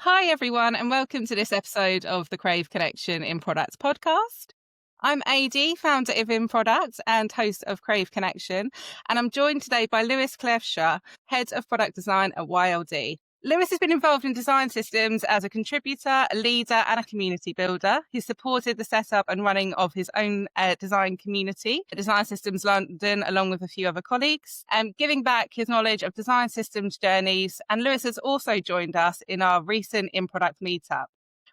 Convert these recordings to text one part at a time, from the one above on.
Hi, everyone, and welcome to this episode of the Crave Connection in Products podcast. I'm AD, founder of In Products and host of Crave Connection, and I'm joined today by Luis Klefso, head of product design at YLD. Luis has been involved in design systems as a contributor, a leader, and a community builder. He's supported the setup and running of his own design community, Design Systems London, along with a few other colleagues, giving back his knowledge of design systems journeys. And Luis has also joined us in our recent In Product Meetup.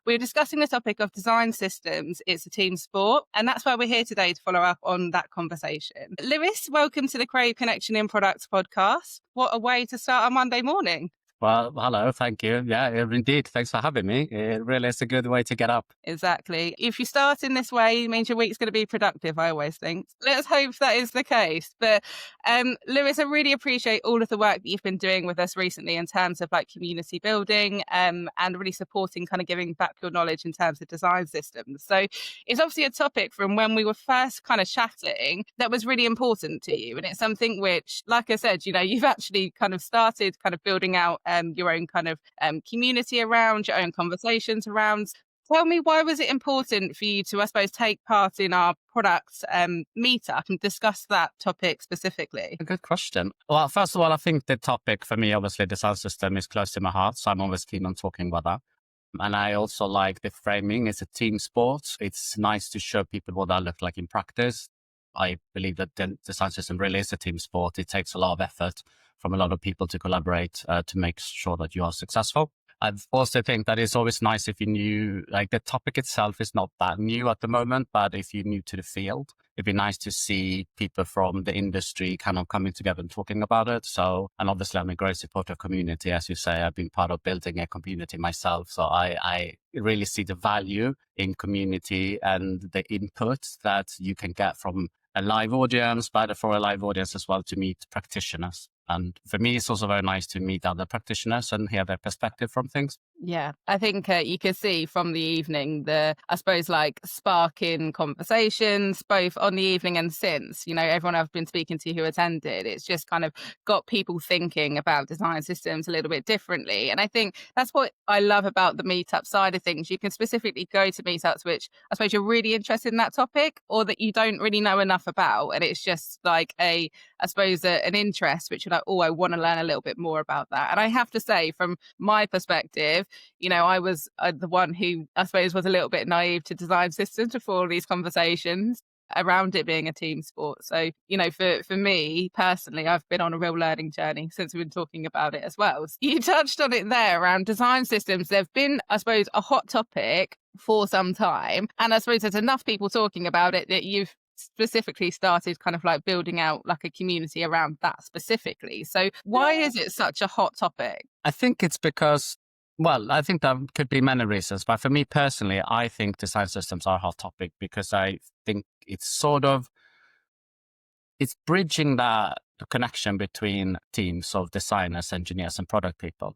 We're discussing the topic of design systems. It's a team sport, and that's why we're here today to follow up on that conversation. Luis, welcome to the Crave Connection in Products podcast. What a way to start a Monday morning. Well, hello, thank you. Yeah, indeed. Thanks for having me. It really is a good way to get up. Exactly. If you start in this way, it means your week's going to be productive, I always think. Let's hope that is the case. But Luis, I really appreciate all of the work that you've been doing with us recently in terms of like community building and really supporting, kind of giving back your knowledge in terms of design systems. So it's obviously a topic from when we were first kind of chatting that was really important to you. And it's something which, like I said, you've actually kind of started kind of building out your own kind of community around, your own conversations around. Tell me, why was it important for you to, I suppose, take part in our product meetup and discuss that topic specifically? A good question. Well, first of all, I think the topic for me, obviously, design system is close to my heart. So I'm always keen on talking about that. And I also like the framing. It's a team sport. It's nice to show people what that looks like in practice. I believe that the design system really is a team sport. It takes a lot of effort from a lot of people to collaborate to make sure that you are successful. I also think that it's always nice if you knew, like the topic itself is not that new at the moment, but if you're new to the field, it'd be nice to see people from the industry kind of coming together and talking about it. So, and obviously I'm a great supporter of community. As you say, I've been part of building a community myself. So I really see the value in community and the input that you can get from a live audience, but for a live audience as well to meet practitioners. And for me, it's also very nice to meet other practitioners and hear their perspective from things. Yeah, I think you can see from the evening I suppose, like sparking conversations, both on the evening and since, everyone I've been speaking to who attended, it's just kind of got people thinking about design systems a little bit differently. And I think that's what I love about the meetup side of things. You can specifically go to meetups which I suppose you're really interested in that topic or that you don't really know enough about. And it's just like an interest, which you're like, oh, I want to learn a little bit more about that. And I have to say, from my perspective, I was the one who I suppose was a little bit naive to design systems before all these conversations around it being a team sport. So, for me personally, I've been on a real learning journey since we've been talking about it as well. You touched on it there around design systems. They've been, I suppose, a hot topic for some time. And I suppose there's enough people talking about it that you've specifically started kind of like building out like a community around that specifically. So why is it such a hot topic? I think it's because, well, I think there could be many reasons, but for me personally, I think design systems are a hot topic because I think it's bridging the connection between teams of designers, engineers, and product people.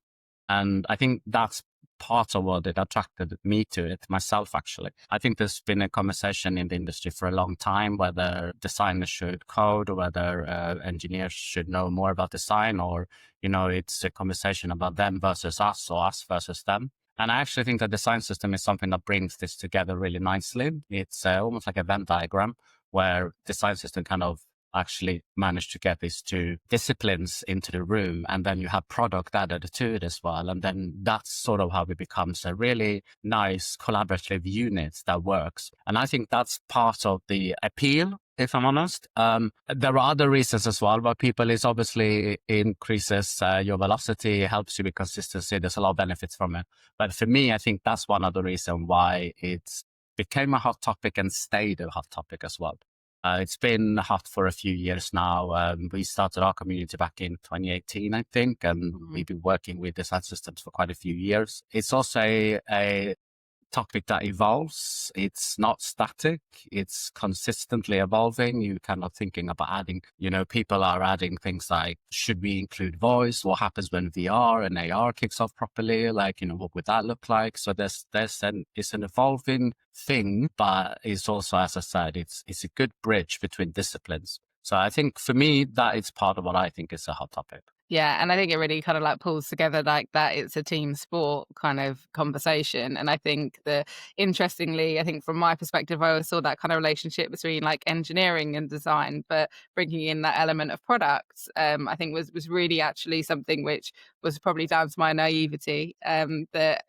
And I think that's part of what it attracted me to it myself, actually. I think there's been a conversation in the industry for a long time, whether designers should code or whether engineers should know more about design, or, it's a conversation about them versus us or us versus them. And I actually think the design system is something that brings this together really nicely. It's almost like a Venn diagram where design system kind of actually managed to get these two disciplines into the room, and then you have product added to it as well. And then that's sort of how it becomes a really nice collaborative unit that works. And I think that's part of the appeal, if I'm honest. There are other reasons as well, but people is obviously increases your velocity, helps you with consistency. There's a lot of benefits from it. But for me, I think that's one of the reasons why it became a hot topic and stayed a hot topic as well. It's been hot for a few years now. We started our community back in 2018, I think, and we've been working with design systems for quite a few years. It's also a topic that evolves. It's not static. It's consistently evolving. You kind of thinking about adding, people are adding things like, should we include voice? What happens when VR and AR kicks off properly? Like, what would that look like? So it's an evolving thing, but it's also, as I said, it's a good bridge between disciplines. So I think for me, that is part of what I think is a hot topic. Yeah, and I think it really kind of like pulls together like that it's a team sport kind of conversation. And I think that interestingly, I think from my perspective, I always saw that kind of relationship between like engineering and design, but bringing in that element of products, I think was really actually something which was probably down to my naivety. That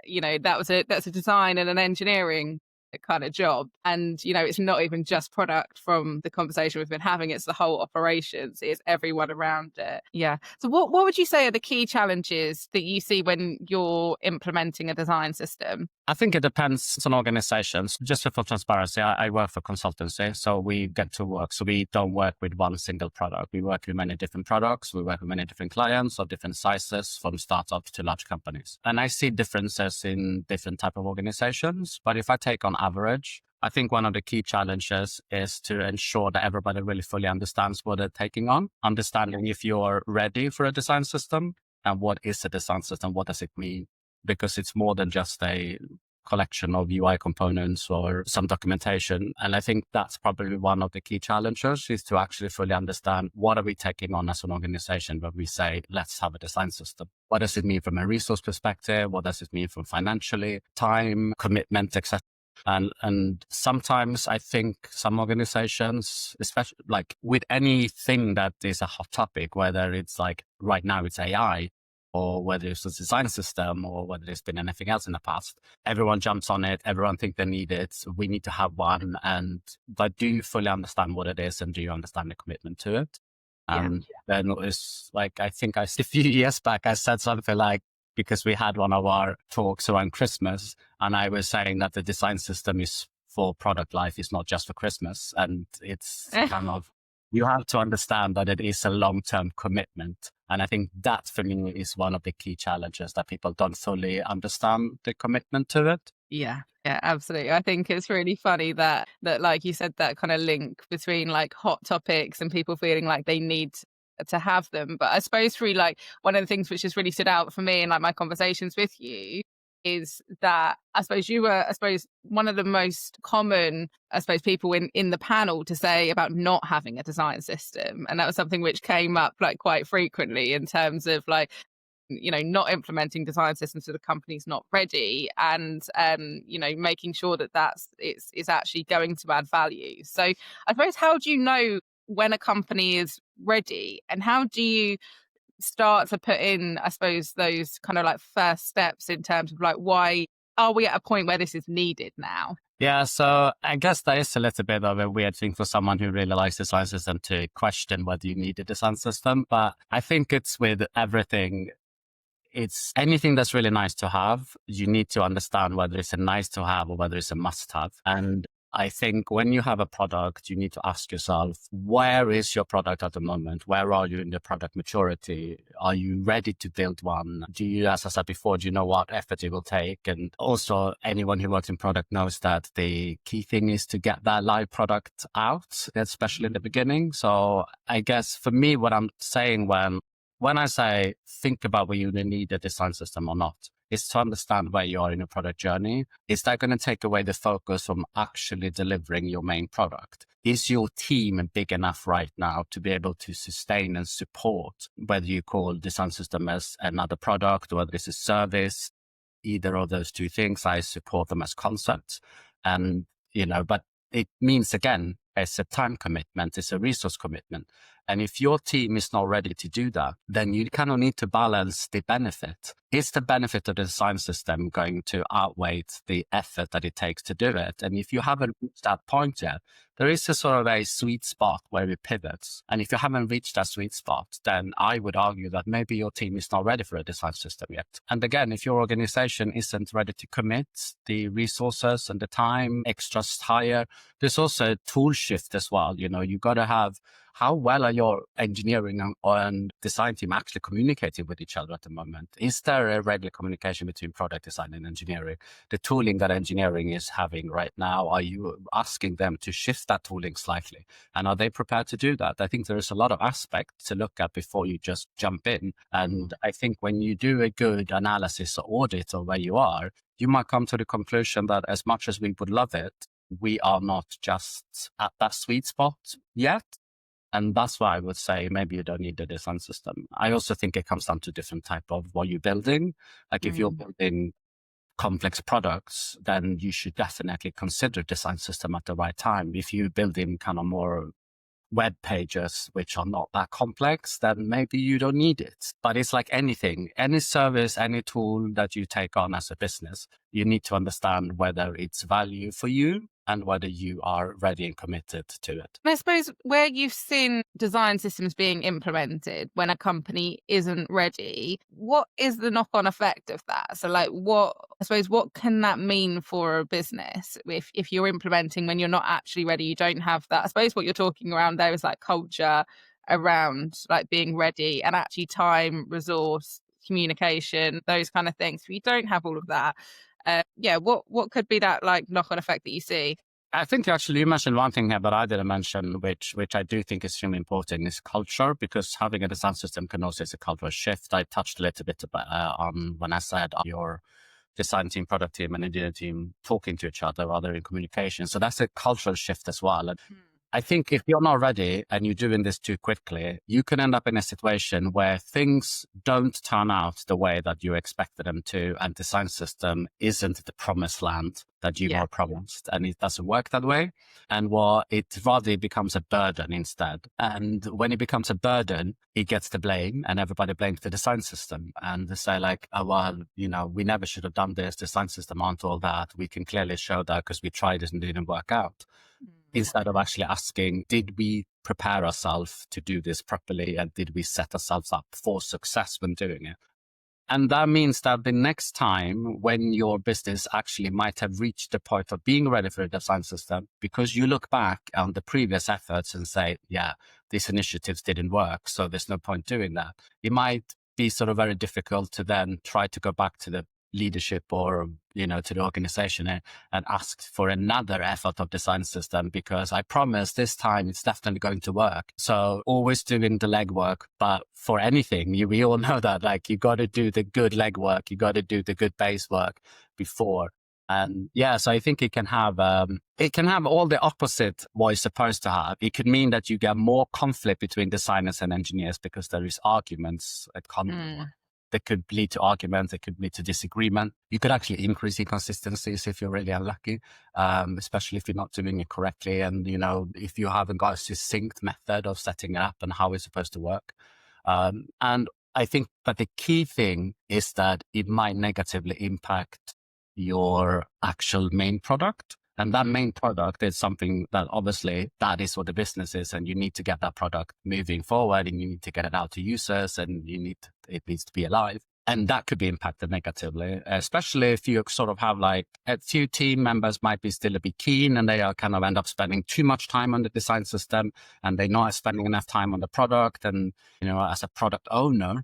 that's a design and an engineering kind of job. And, it's not even just product from the conversation we've been having, it's the whole operations, it's everyone around it. Yeah. So what would you say are the key challenges that you see when you're implementing a design system? I think it depends on organizations. Just for full transparency, I work for consultancy, so we get to work. So we don't work with one single product. We work with many different products. We work with many different clients of different sizes, from startups to large companies. And I see differences in different type of organizations. But if I take on average, I think one of the key challenges is to ensure that everybody really fully understands what they're taking on, understanding if you're ready for a design system and what is a design system, what does it mean? Because it's more than just a collection of UI components or some documentation. And I think that's probably one of the key challenges, is to actually fully understand what are we taking on as an organization when we say, let's have a design system. What does it mean from a resource perspective? What does it mean from financially, time, commitment, etc.? And sometimes I think some organizations, especially like with anything that is a hot topic, whether it's like right now it's AI, or whether it's a design system, or whether there's been anything else in the past, everyone jumps on it. Everyone thinks they need it. We need to have one. But do you fully understand what it is? And do you understand the commitment to it? Yeah. And then it's like, I think a few years back, I said something like, because we had one of our talks around Christmas, and I was saying that the design system is for product life, is not just for Christmas. And it's kind of, you have to understand that it is a long-term commitment. And I think that for me is one of the key challenges, that people don't fully understand the commitment to it. Yeah, yeah, absolutely. I think it's really funny that like you said, that kind of link between like hot topics and people feeling like they need to have them. But I suppose really like one of the things which has really stood out for me in like my conversations with you is that I suppose you were, one of the most common, people in the panel to say about not having a design system. And that was something which came up like quite frequently in terms of like, not implementing design systems so the company's not ready, and making sure that it's actually going to add value. So I suppose, how do you know when a company is ready, and how do you start to put in, I suppose, those kind of like first steps in terms of like, why are we at a point where this is needed now? Yeah, so I guess that is a little bit of a weird thing for someone who really likes design system to question whether you need a design system. But I think it's with everything. It's anything that's really nice to have. You need to understand whether it's a nice to have or whether it's a must have. And I think when you have a product, you need to ask yourself, where is your product at the moment? Where are you in the product maturity? Are you ready to build one? Do you, as I said before, do you know what effort it will take? And also, anyone who works in product knows that the key thing is to get that live product out, especially in the beginning. So I guess for me, what I'm saying when I say think about whether you need a design system or not, is to understand where you are in your product journey. Is that going to take away the focus from actually delivering your main product? Is your team big enough right now to be able to sustain and support whether you call design system as another product or whether it's a service? Either of those two things, I support them as concepts. And, but it means, again, it's a time commitment, it's a resource commitment. And if your team is not ready to do that, then you kind of need to balance the benefit. Is the benefit of the design system going to outweigh the effort that it takes to do it? And if you haven't reached that point yet, there is a sort of a sweet spot where it pivots. And if you haven't reached that sweet spot, then I would argue that maybe your team is not ready for a design system yet. And again, if your organization isn't ready to commit the resources and the time, extra hire, there's also a tool shift as well. You got to have, how well are your engineering and design team actually communicating with each other at the moment? Is there a regular communication between product design and engineering? The tooling that engineering is having right now, are you asking them to shift that tooling slightly? And are they prepared to do that? I think there is a lot of aspects to look at before you just jump in. And I think when you do a good analysis or audit of where you are, you might come to the conclusion that as much as we would love it, we are not just at that sweet spot yet. And that's why I would say maybe you don't need a design system. I also think it comes down to different type of what you're building. Like if you're building complex products, then you should definitely consider design system at the right time. If you're building kind of more web pages, which are not that complex, then maybe you don't need it. But it's like anything, any service, any tool that you take on as a business, you need to understand whether it's value for you and whether you are ready and committed to it. And I suppose where you've seen design systems being implemented when a company isn't ready, what is the knock-on effect of that? So like what can that mean for a business if you're implementing when you're not actually ready, you don't have that? I suppose what you're talking around there is like culture around like being ready and actually time, resource, communication, those kind of things. If you don't have all of that, what could be that like knock-on effect that you see? I think actually you mentioned one thing here that I didn't mention, which I do think is extremely important, is culture, because having a design system can also is a cultural shift. I touched a little bit about on when I said your design team, product team, and engineering team talking to each other rather in communication. So that's a cultural shift as well. And I think if you're not ready and you're doing this too quickly, you can end up in a situation where things don't turn out the way that you expected them to, and design system isn't the promised land that you are promised, and it doesn't work that way. And it rather becomes a burden instead. And when it becomes a burden, it gets the blame, and everybody blames the design system. And they say like, oh, well, we never should have done this. Design system aren't all that. We can clearly show that because we tried it and it didn't work out. Instead of actually asking, did we prepare ourselves to do this properly? And did we set ourselves up for success when doing it? And that means that the next time when your business actually might have reached the point of being ready for a design system, because you look back on the previous efforts and say, yeah, these initiatives didn't work, so there's no point doing that. It might be sort of very difficult to then try to go back to the leadership or to the organization and ask for another effort of design system, because I promise this time it's definitely going to work. So always doing the legwork, but for anything, we all know that like you got to do the good legwork, you got to do the good base work before. And so I think it can have all the opposite what it's supposed to have. It could mean that you get more conflict between designers and engineers because there is arguments at that could lead to arguments, that could lead to disagreement. You could actually increase inconsistencies if you're really unlucky, especially if you're not doing it correctly. And, if you haven't got a succinct method of setting it up and how it's supposed to work. And I think, but the key thing is that it might negatively impact your actual main product. And that main product is something that obviously that is what the business is. And you need to get that product moving forward, and you need to get it out to users, and it needs to be alive. And that could be impacted negatively, especially if you sort of have like a few team members might be still a bit keen, and they are kind of end up spending too much time on the design system, and they're not spending enough time on the product. And, as a product owner,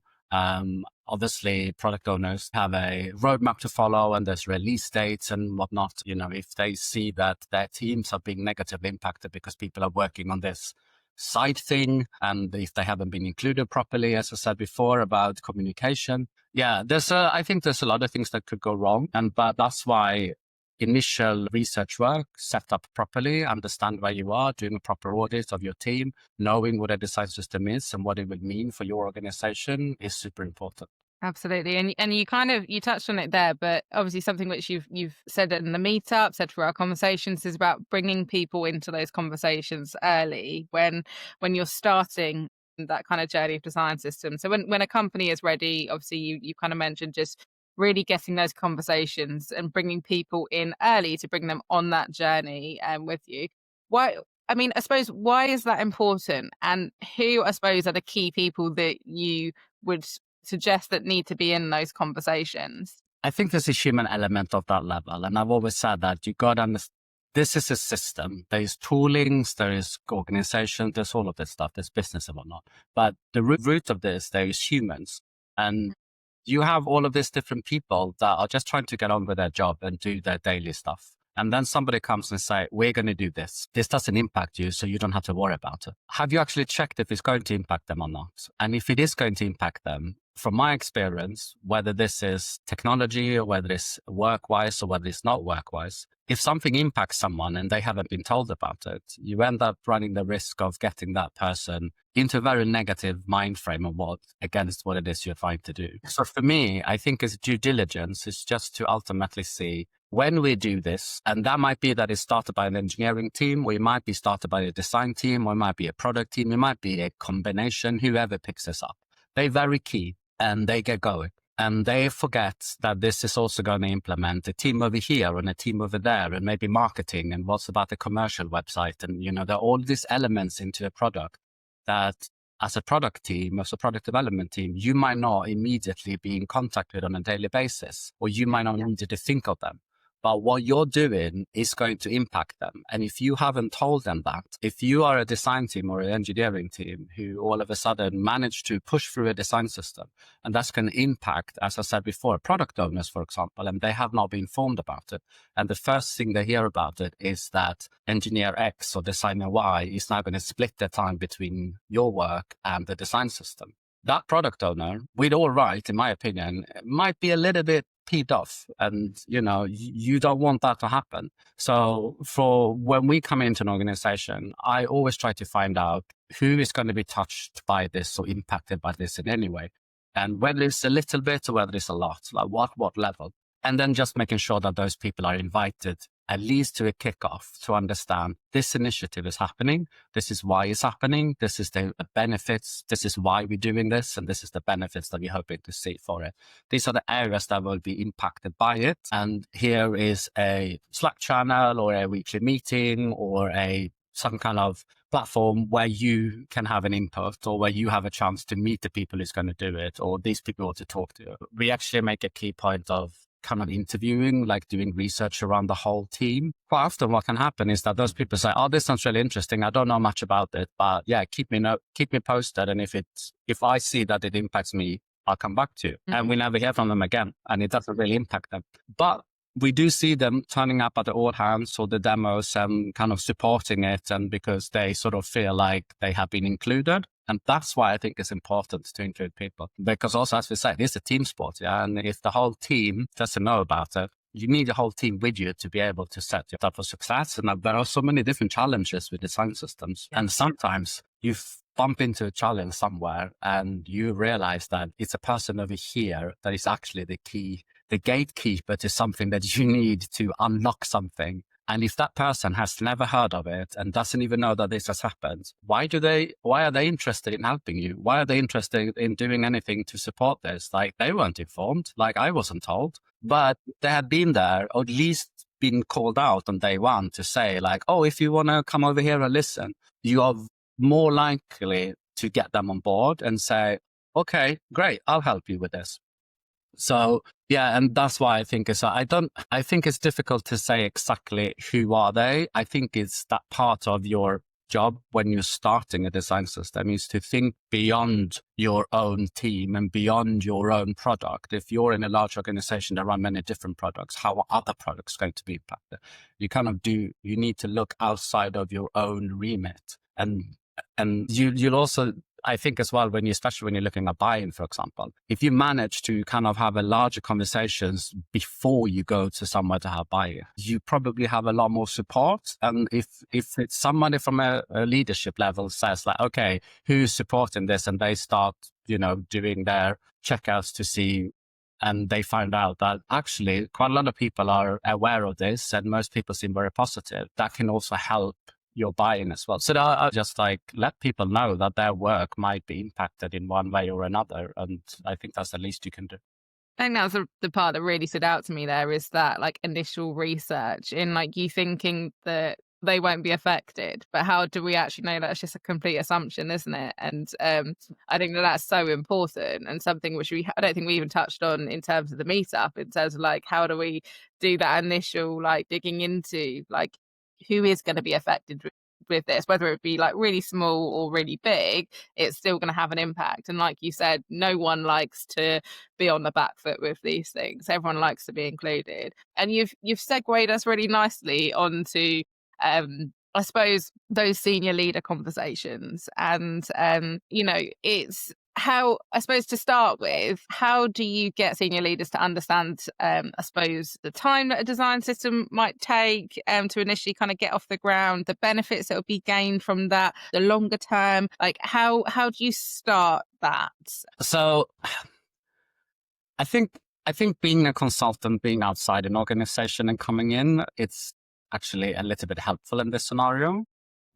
obviously, product owners have a roadmap to follow, and there's release dates and whatnot. If they see that their teams are being negatively impacted because people are working on this side thing, and if they haven't been included properly, as I said before about communication, I think there's a lot of things that could go wrong, but that's why initial research work, set up properly, understand where you are, doing a proper audit of your team, knowing what a design system is and what it would mean for your organization is super important. Absolutely. And you touched on it there, but obviously something which you've said in the meetup, said through our conversations, is about bringing people into those conversations early when you're starting that kind of journey of design systems. So when a company is ready, obviously you kind of mentioned just really getting those conversations and bringing people in early to bring them on that journey with you. I suppose, why is that important? And who, I suppose, are the key people that you would suggest that need to be in those conversations? I think there's a human element of that level. And I've always said that you got to understand, this is a system. There's toolings, there is organization, there's all of this stuff, there's business and whatnot. But the root of this, there is humans. And you have all of these different people that are just trying to get on with their job and do their daily stuff. And then somebody comes and say, we're going to do this. This doesn't impact you, so you don't have to worry about it. Have you actually checked if it's going to impact them or not? And if it is going to impact them, from my experience, whether this is technology or whether it's work-wise or whether it's not work-wise, if something impacts someone and they haven't been told about it, you end up running the risk of getting that person into a very negative mind frame of against what it is you're trying to do. So for me, I think as due diligence is just to ultimately see when we do this, and that might be that it's started by an engineering team, or it might be started by a design team, or it might be a product team, it might be a combination, whoever picks this up. They're very key and they get going. And they forget that this is also going to implement a team over here and a team over there, and maybe marketing and what's about the commercial website. And, there are all these elements into a product that as a product team, as a product development team, you might not immediately be in contact with on a daily basis, or you might not need to think of them. But what you're doing is going to impact them. And if you haven't told them that, if you are a design team or an engineering team who all of a sudden manage to push through a design system, and that's going to impact, as I said before, product owners, for example, and they have not been informed about it. And the first thing they hear about it is that engineer X or designer Y is now going to split their time between your work and the design system. That product owner, with all right, in my opinion, might be a little bit peed off, and you don't want that to happen. So for when we come into an organization, I always try to find out who is going to be touched by this or impacted by this in any way, and whether it's a little bit or whether it's a lot, like what level, and then just making sure that those people are invited at least to a kickoff to understand this initiative is happening. This is why it's happening. This is the benefits. This is why we're doing this. And this is the benefits that we're hoping to see for it. These are the areas that will be impacted by it. And here is a Slack channel or a weekly meeting or some kind of platform where you can have an input, or where you have a chance to meet the people who's going to do it, or these people want to talk to. We actually make a key point of kind of interviewing, like doing research around the whole team. Quite often what can happen is that those people say, oh, this sounds really interesting. I don't know much about it, but yeah, keep me posted. And if I see that it impacts me, I'll come back to you. Mm-hmm. And we never hear from them again. And it doesn't really impact them. But we do see them turning up at the all hands or the demos and kind of supporting it, and because they sort of feel like they have been included. And that's why I think it's important to include people, because also, as we say, it's a team sport. Yeah. And if the whole team doesn't know about it, you need a whole team with you to be able to set you up for success. And there are so many different challenges with design systems. And sometimes you bump into a challenge somewhere and you realize that it's a person over here that is actually the gatekeeper to something that you need to unlock something. And if that person has never heard of it and doesn't even know that this has happened, why are they interested in helping you? Why are they interested in doing anything to support this? Like, they weren't informed, like I wasn't told, but they had been there, or at least been called out on day one to say like, oh, if you want to come over here and listen, you are more likely to get them on board and say, okay, great, I'll help you with this. So yeah, and that's why I think I think it's difficult to say exactly who are they. I think it's that part of your job when you're starting a design system is to think beyond your own team and beyond your own product. If you're in a large organization that run many different products, how are other products going to be impacted? You need to look outside of your own remit. And you'll also, I think as well, especially when you're looking at buy-in, for example, if you manage to kind of have a larger conversations before you go to somewhere to have buy-in, you probably have a lot more support. And if it's somebody from a leadership level says like, okay, who's supporting this? And they start, doing their checkouts to see, and they find out that actually quite a lot of people are aware of this and most people seem very positive. That can also help your buy-in as well. So I just let people know that their work might be impacted in one way or another. And I think that's the least you can do. I think that's the part that really stood out to me there, is that initial research in you thinking that they won't be affected, but how do we actually know that's just a complete assumption, isn't it? And I think that's so important, and something which I don't think we even touched on in terms of the meetup, in terms of how do we do that initial digging into who is going to be affected with this, whether it be really small or really big, it's still going to have an impact. And like you said, no one likes to be on the back foot with these things. Everyone likes to be included. And you've segued us really nicely onto I suppose those senior leader conversations. And it's how, I suppose, to start with, how do you get senior leaders to understand, I suppose, the time that a design system might take to initially kind of get off the ground, the benefits that will be gained from that, the longer term? Like, how do you start that? So I think being a consultant, being outside an organization and coming in, it's actually a little bit helpful in this scenario,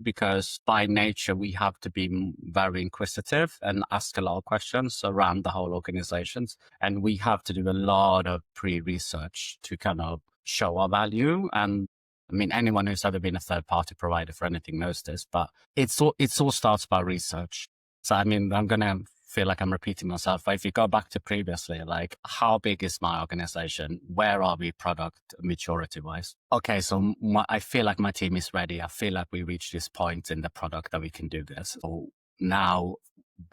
because by nature we have to be very inquisitive and ask a lot of questions around the whole organizations, and we have to do a lot of pre-research to kind of show our value. And I mean, anyone who's ever been a third-party provider for anything knows this, but it all starts by research. So I mean, I'm gonna feel like I'm repeating myself, but if you go back to previously, like, how big is my organization? Where are we product maturity wise? Okay, so I feel like my team is ready. I feel like we reached this point in the product that we can do this. So now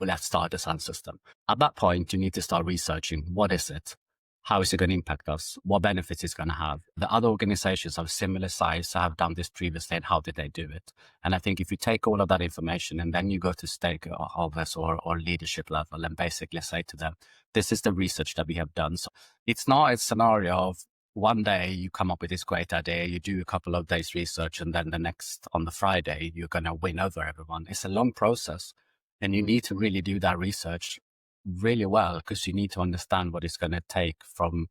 let's start a design system. At that point, you need to start researching, what is it? How is it going to impact us? What benefits it's going to have? The other organizations of similar size have done this previously, and how did they do it? And I think if you take all of that information and then you go to stakeholders or leadership level and basically say to them, this is the research that we have done. So it's not a scenario of one day you come up with this great idea, you do a couple of days research, and then the next, on the Friday, you're going to win over everyone. It's a long process, and you need to really do that research really well, because you need to understand what it's going to take from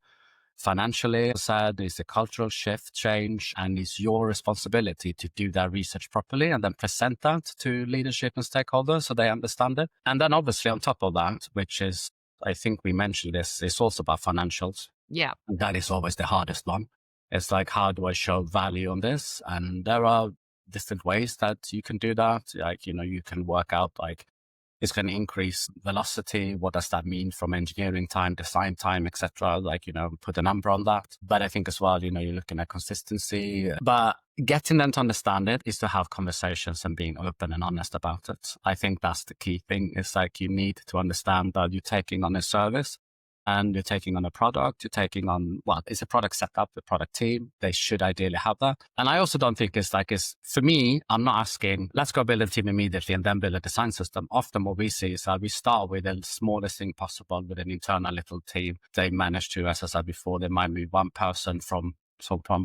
financially. Said is a cultural shift change, and it's your responsibility to do that research properly and then present that to leadership and stakeholders so they understand it. And then obviously on top of that, which is, I think we mentioned this, it's also about financials. Yeah. And that is always the hardest one. It's like, how do I show value on this? And there are different ways that you can do that. Like, you can work out, like, it's going to increase velocity. What does that mean from engineering time, design time, etc.? Like, put a number on that. But I think as well, you're looking at consistency. But getting them to understand it is to have conversations and being open and honest about it. I think that's the key thing. It's like, you need to understand that you're taking on a service, and you're taking on a product, you're taking on, well, it's a product setup, the product team. They should ideally have that. And I also don't think it's for me, I'm not asking, let's go build a team immediately and then build a design system. Often what we see is that we start with the smallest thing possible with an internal little team. They manage to, as I said before, they might move one person from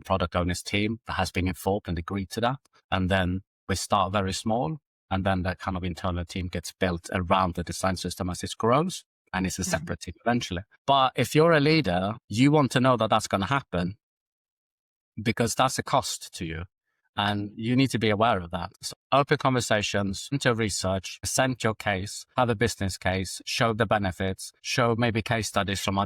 product owner's team that has been informed and agreed to that. And then we start very small, and then that kind of internal team gets built around the design system as it grows. And it's a separate team eventually. But if you're a leader, you want to know that that's going to happen, because that's a cost to you. And you need to be aware of that. So open conversations, into research, present your case, have a business case, show the benefits, show maybe case studies from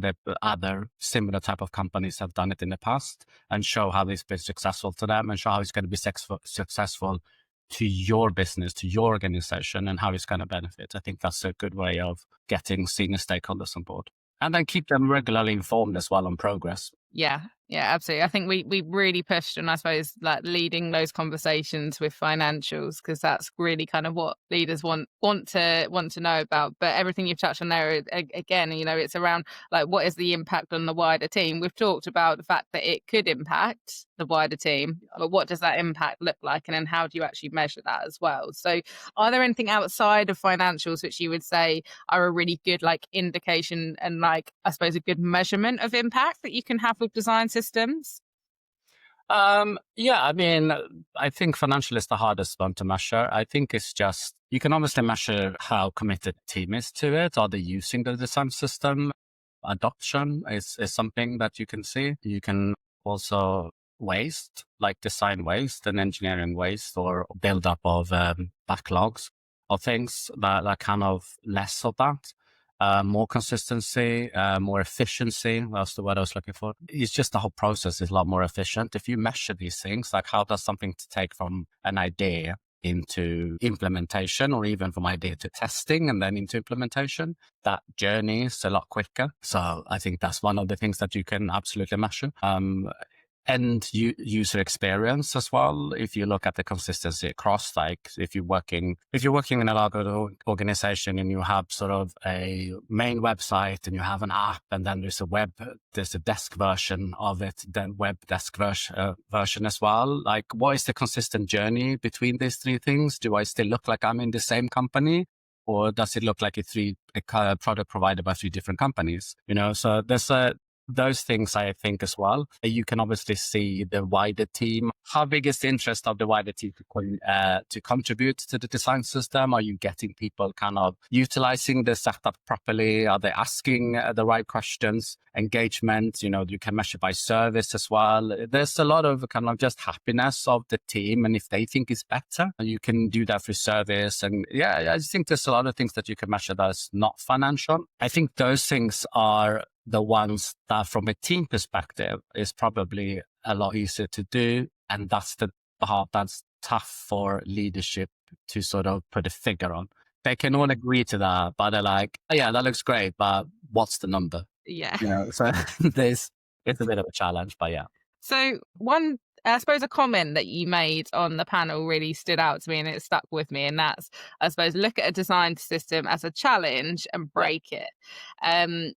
other similar type of companies have done it in the past, and show how it's been successful to them, and show how it's going to be successful to your business, to your organization, and how it's going to benefit. I think that's a good way of getting senior stakeholders on board. And then keep them regularly informed as well on progress. Yeah, absolutely. I think we really pushed on, I suppose, like leading those conversations with financials, because that's really kind of what leaders want to know about. But everything you've touched on there, again, it's around, like, what is the impact on the wider team? We've talked about the fact that it could impact the wider team, but what does that impact look like? And then how do you actually measure that as well? So are there anything outside of financials which you would say are a really good, like, indication and, like, I suppose, a good measurement of impact that you can have with design systems? Yeah, I mean, I think financial is the hardest one to measure. I think it's just, you can obviously measure how committed the team is to it. Are they using the design system? Adoption is something that you can see. You can also waste, like design waste and engineering waste, or build-up of backlogs of things that kind of less of that. More consistency, more efficiency. That's the word I was looking for. It's just the whole process is a lot more efficient. If you measure these things, like how does something to take from an idea into implementation, or even from idea to testing and then into implementation, that journey is a lot quicker. So I think that's one of the things that you can absolutely measure. And user experience as well. If you look at the consistency across, like if you're working in a larger organization and you have sort of a main website and you have an app, and then there's a desk version of it, then web desk version as well. Like, what is the consistent journey between these three things? Do I still look like I'm in the same company? or does it look like a product provided by three different companies? So there's those things, I think, as well. You can obviously see the wider team. How big is the interest of the wider team to contribute to the design system? Are you getting people kind of utilizing the setup properly? Are they asking the right questions? Engagement, you can measure by service as well. There's a lot of kind of just happiness of the team. And if they think it's better, you can do that through service. And yeah, I think there's a lot of things that you can measure that's not financial. I think those things are the ones that from a team perspective is probably a lot easier to do. And that's the part that's tough for leadership to sort of put a figure on. They can all agree to that, but they're like, oh, yeah, that looks great, but what's the number? Yeah. So it's a bit of a challenge, but yeah. So one, I suppose a comment that you made on the panel really stood out to me and it stuck with me. And that's, I suppose, look at a design system as a challenge and break it.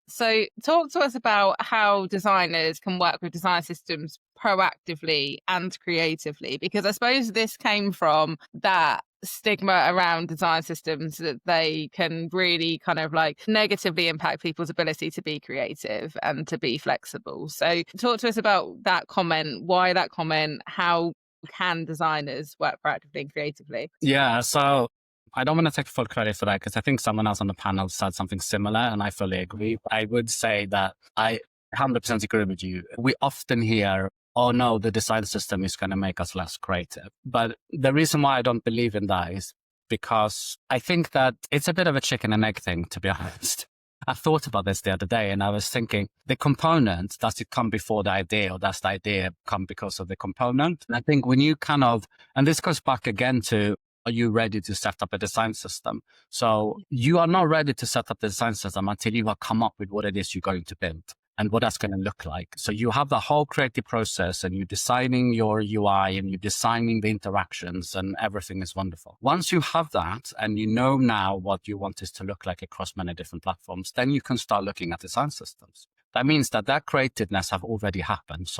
So talk to us about how designers can work with design systems proactively and creatively, because I suppose this came from that stigma around design systems that they can really kind of like negatively impact people's ability to be creative and to be flexible. So talk to us about that comment, why that comment, how can designers work proactively and creatively? Yeah, so I don't want to take full credit for that because I think someone else on the panel said something similar and I fully agree. I would say that I 100% agree with you. We often hear, oh no, the design system is going to make us less creative. But the reason why I don't believe in that is because I think that it's a bit of a chicken and egg thing, to be honest. I thought about this the other day and I was thinking, the component, does it come before the idea or does the idea come because of the component? And I think when you kind of, and this goes back again to, are you ready to set up a design system? So you are not ready to set up the design system until you have come up with what it is you're going to build and what that's going to look like. So you have the whole creative process and you're designing your UI and you're designing the interactions and everything is wonderful. Once you have that and you know now what you want this to look like across many different platforms, then you can start looking at design systems. That means that creativeness have already happened.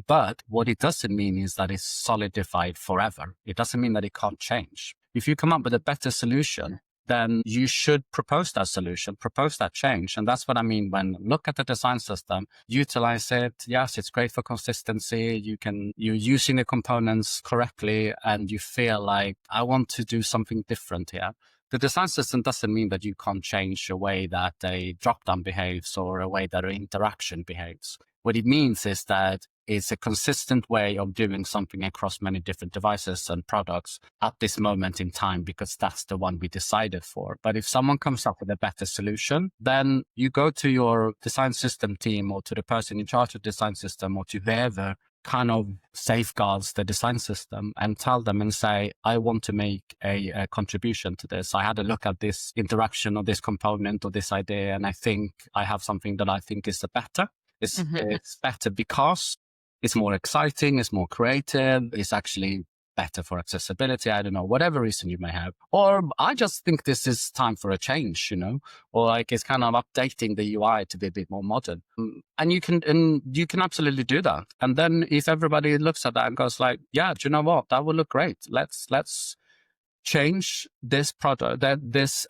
But what it doesn't mean is that it's solidified forever. It doesn't mean that it can't change. If you come up with a better solution, then you should propose that solution, propose that change. And that's what I mean when look at the design system, utilize it. Yes, it's great for consistency. You're using the components correctly and you feel like I want to do something different here. The design system doesn't mean that you can't change a way that a dropdown behaves or a way that an interaction behaves. What it means is that it's a consistent way of doing something across many different devices and products at this moment in time, because that's the one we decided for. But if someone comes up with a better solution, then you go to your design system team or to the person in charge of the design system or to whoever kind of safeguards the design system and tell them and say, I want to make a contribution to this. I had a look at this interaction or this component or this idea, and I think I have something that I think is better. It's better because it's more exciting, it's more creative, it's actually better for accessibility. I don't know, whatever reason you may have. Or I just think this is time for a change, or like it's kind of updating the UI to be a bit more modern. And you can absolutely do that. And then if everybody looks at that and goes like, yeah, do you know what? That would look great. Let's change this product, this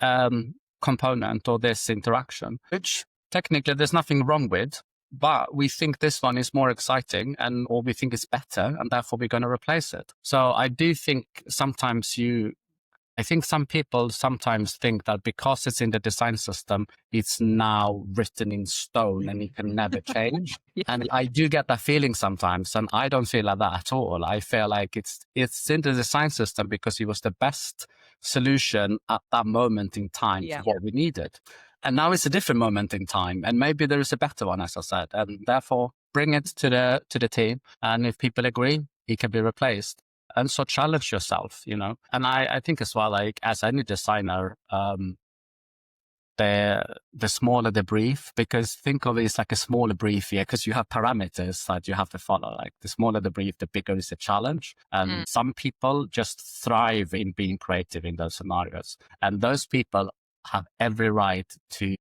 component or this interaction, which technically there's nothing wrong with. But we think this one is more exciting or we think it's better and therefore we're going to replace it. So I do think sometimes I think some people sometimes think that because it's in the design system, it's now written in stone and it can never change. Yeah. And I do get that feeling sometimes, and I don't feel like that at all. I feel like it's in the design system because it was the best solution at that moment in time for what we needed. And now it's a different moment in time, and maybe there is a better one, as I said, and therefore bring it to the team. And if people agree, it can be replaced. And so challenge yourself, And I think as well, like as any designer, the smaller the brief, because think of it as like a smaller brief here, because you have parameters that you have to follow. Like the smaller the brief, the bigger is the challenge. And some people just thrive in being creative in those scenarios. And those people have every right to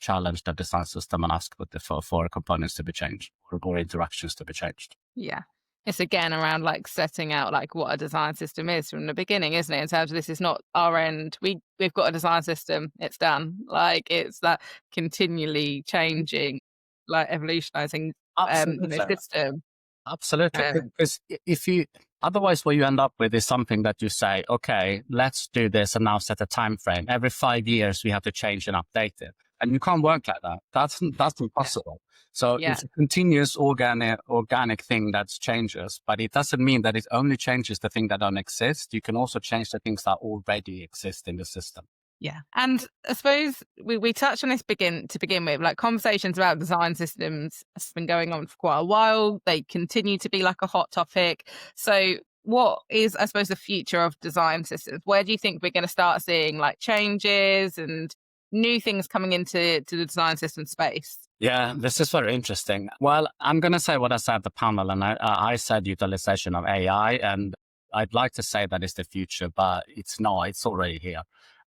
challenge the design system and ask for components to be changed or interactions to be changed. Yeah. It's again around like setting out like what a design system is from the beginning, isn't it? In terms of this is not our end. We've got a design system, it's done. Like it's that continually changing, like evolutionizing Absolutely. system. Absolutely. Um, Because if you, otherwise what you end up with is something that you say, okay, let's do this and now set a time frame. Every 5 years we have to change and update it. And you can't work like that. That's impossible. So yeah. it's a continuous organic thing that changes, but it doesn't mean that it only changes the thing that don't exist. You can also change the things that already exist in the system. Yeah. And I suppose we touched on this to begin with, like conversations about design systems has been going on for quite a while. They continue to be like a hot topic. So what is, I suppose, the future of design systems? Where do you think we're going to start seeing like changes and new things coming into the design system space? Yeah, this is very interesting. Well, I'm going to say what I said at the panel, and I said utilization of AI, and I'd like to say that is the future, but it's not. It's already here.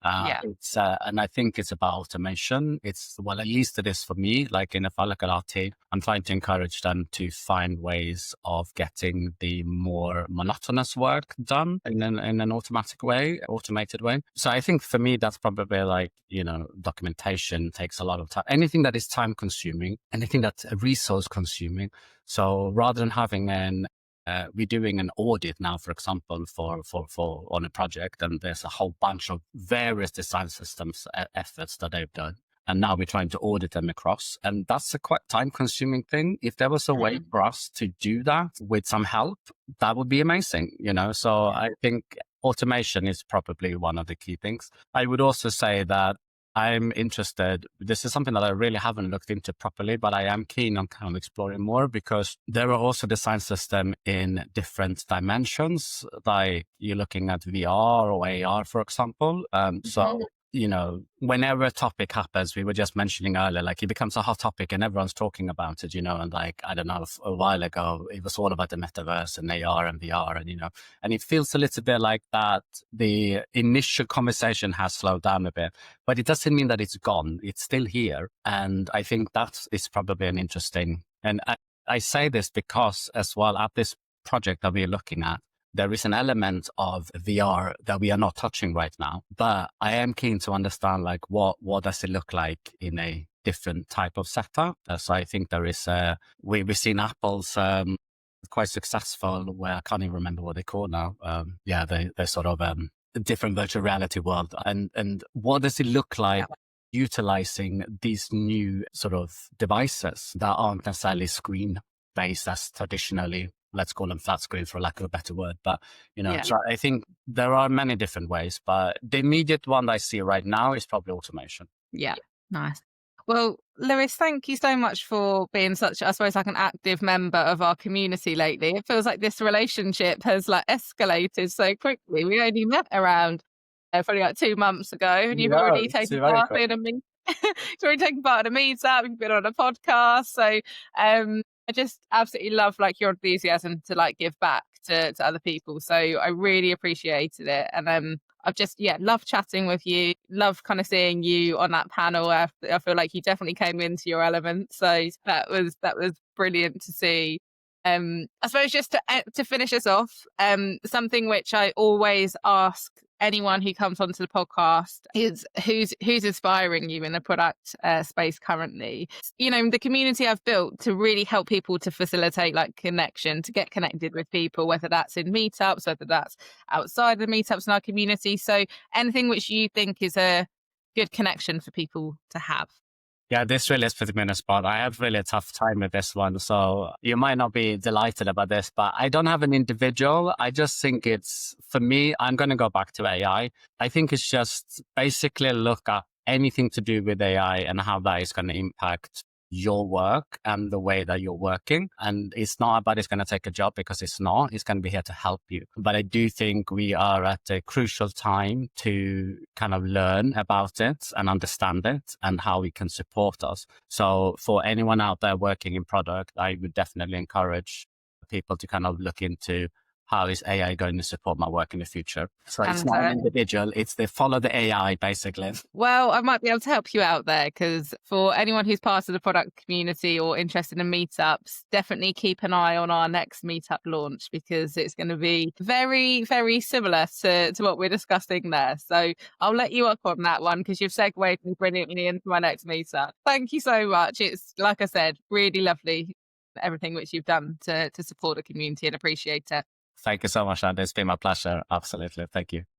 Yeah. And I think it's about automation. Well, at least it is for me. Like, if I look at our team, I'm trying to encourage them to find ways of getting the more monotonous work done in an automated way. So I think for me, that's probably like, documentation takes a lot of time. Anything that is time consuming, anything that's resource consuming. So rather than having we're doing an audit now, for example, for on a project, and there's a whole bunch of various design systems efforts that they've done. And now we're trying to audit them across. And that's a quite time consuming thing. If there was a way for us to do that with some help, that would be amazing, So I think automation is probably one of the key things. I would also say that I'm interested. This is something that I really haven't looked into properly, but I am keen on kind of exploring more, because there are also design systems in different dimensions. Like you're looking at VR or AR, for example. So whenever a topic happens, we were just mentioning earlier, like it becomes a hot topic and everyone's talking about it, and like, I don't know, a while ago, it was all about the metaverse and AR and VR and it feels a little bit like that. The initial conversation has slowed down a bit, but it doesn't mean that it's gone. It's still here. And I think that is probably an interesting, and I say this because as well at this project that we're looking at, there is an element of VR that we are not touching right now, but I am keen to understand like what does it look like in a different type of setup. So I think there is we've seen Apple's quite successful, where I can't even remember what they call now. They're sort of a different virtual reality world, and what does it look like utilizing these new sort of devices that aren't necessarily screen based as traditionally, let's call them flat screen for lack of a better word. But, so I think there are many different ways, but the immediate one that I see right now is probably automation. Yeah. Nice. Well, Lewis, thank you so much for being such, I suppose, like an active member of our community lately. It feels like this relationship has like escalated so quickly. We only met around probably like 2 months ago, and you've already taken part in a meet. You've already taken part in a meetup. You've been on a podcast. So I just absolutely love like your enthusiasm to like give back to other people. So I really appreciated it, and I've just love chatting with you. Love kind of seeing you on that panel. I feel like you definitely came into your element. So that was brilliant to see. I suppose just to finish us off, something which I always ask anyone who comes onto the podcast is who's inspiring you in the product space currently. The community I've built to really help people to facilitate like connection, to get connected with people, whether that's in meetups, whether that's outside the meetups in our community. So anything which you think is a good connection for people to have. Yeah, this really is putting me in a spot. I have really a tough time with this one. So you might not be delighted about this, but I don't have an individual. I just think for me, I'm going to go back to AI. I think it's just basically look at anything to do with AI and how that is going to impact your work and the way that you're working. And it's not about it's going to take a job, because it's not. It's going to be here to help you. But I do think we are at a crucial time to kind of learn about it and understand it and how we can support us. So for anyone out there working in product, I would definitely encourage people to kind of look into how is AI going to support my work in the future? So it's And not an individual, it's the follow the AI basically. well, I might be able to help you out there, because for anyone who's part of the product community or interested in meetups, definitely keep an eye on our next meetup launch, because it's going to be very, very similar to what we're discussing there. So I'll let you up on that one, because you've segued me brilliantly into my next meetup. Thank you so much. It's, like I said, really lovely, everything which you've done to support the community, and appreciate it. Thank you so much, Andy. It's been my pleasure. Absolutely. Thank you.